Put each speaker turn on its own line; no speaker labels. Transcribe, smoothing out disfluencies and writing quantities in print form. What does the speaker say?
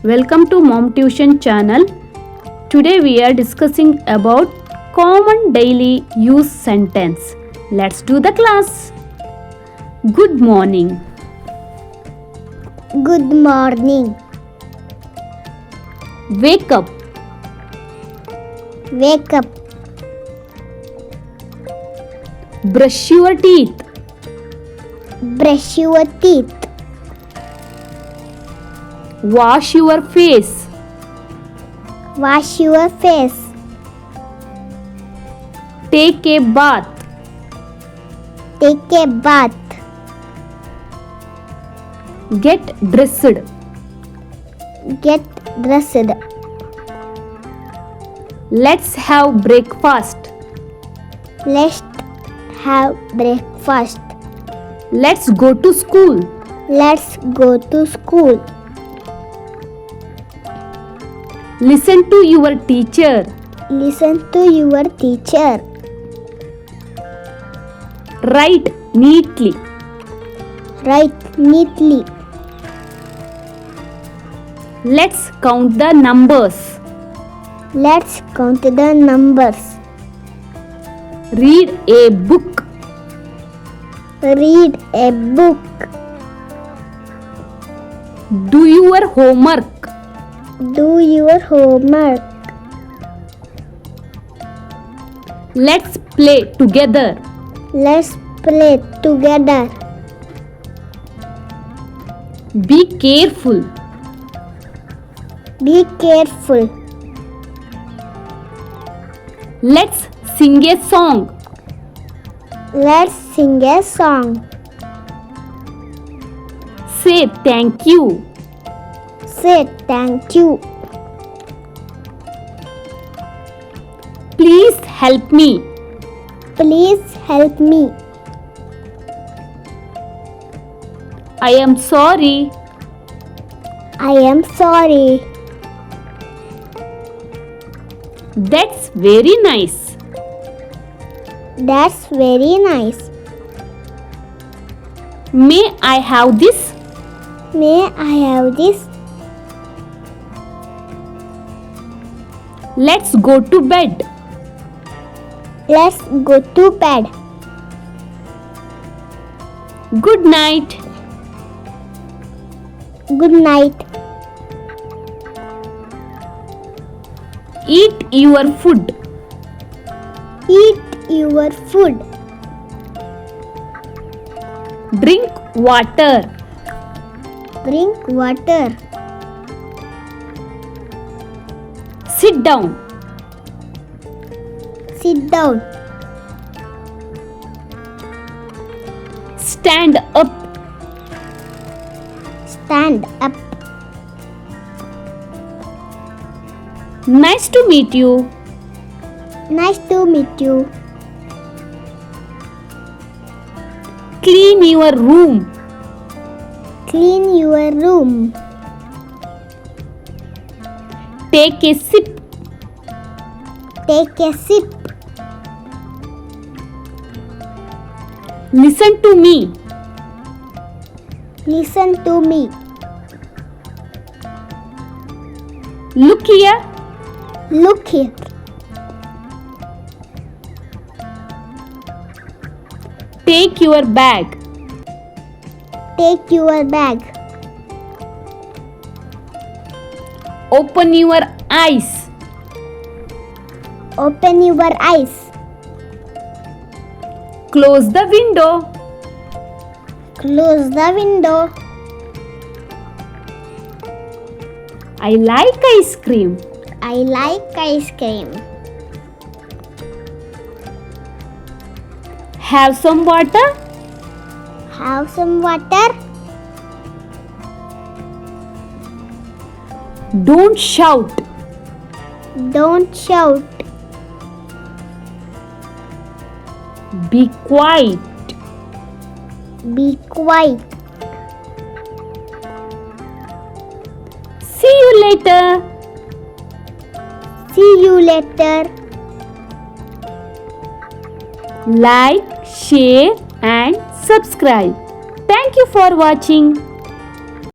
Welcome to Momtuition channel. Today we are discussing about common daily use sentence. Let's do the class. Good morning.
Good morning.
Wake up.
Wake up.
Brush your teeth.
Brush your teeth.
Wash your face.
Wash your face.
Take a bath.
Take a bath.
Get dressed.
Get dressed.
Let's have breakfast.
Let's have breakfast.
Let's go to school.
Let's go to school.
Listen to your teacher.
Listen to your teacher.
Write neatly.
Write neatly.
Let's count the numbers.
Let's count the numbers.
Read a book.
Read a book.
Do your homework.
Do your homework.
Let's play together.
Let's play together.
Be careful.
Be careful.
Let's sing a song.
Let's sing a song.
Say thank you.
Say thank you.
Please help me.
Please help me.
I am sorry.
I am sorry.
That's very nice.
That's very nice.
May I have this?
May I have this?
Let's go to bed.
Let's go to bed.
Good night.
Good night.
Eat your food.
Eat your food.
Drink water.
Drink water.
Sit down.
Sit down.
Stand up.
Stand up.
Nice to meet you.
Nice to meet you.
Clean your room.
Clean your room.
Take a sip.
Take a sip.
Listen to me.
Listen to me.
Look here.
Look here.
Take your bag.
Take your bag.
Open your eyes.
Open your eyes.
Close the window.
Close the window.
I like ice cream.
I like ice cream.
Have some water.
Have some water.
Don't shout.
Don't shout.
Be quiet.
Be quiet.
See you later.
See you later.
Like, share and subscribe. Thank you for watching.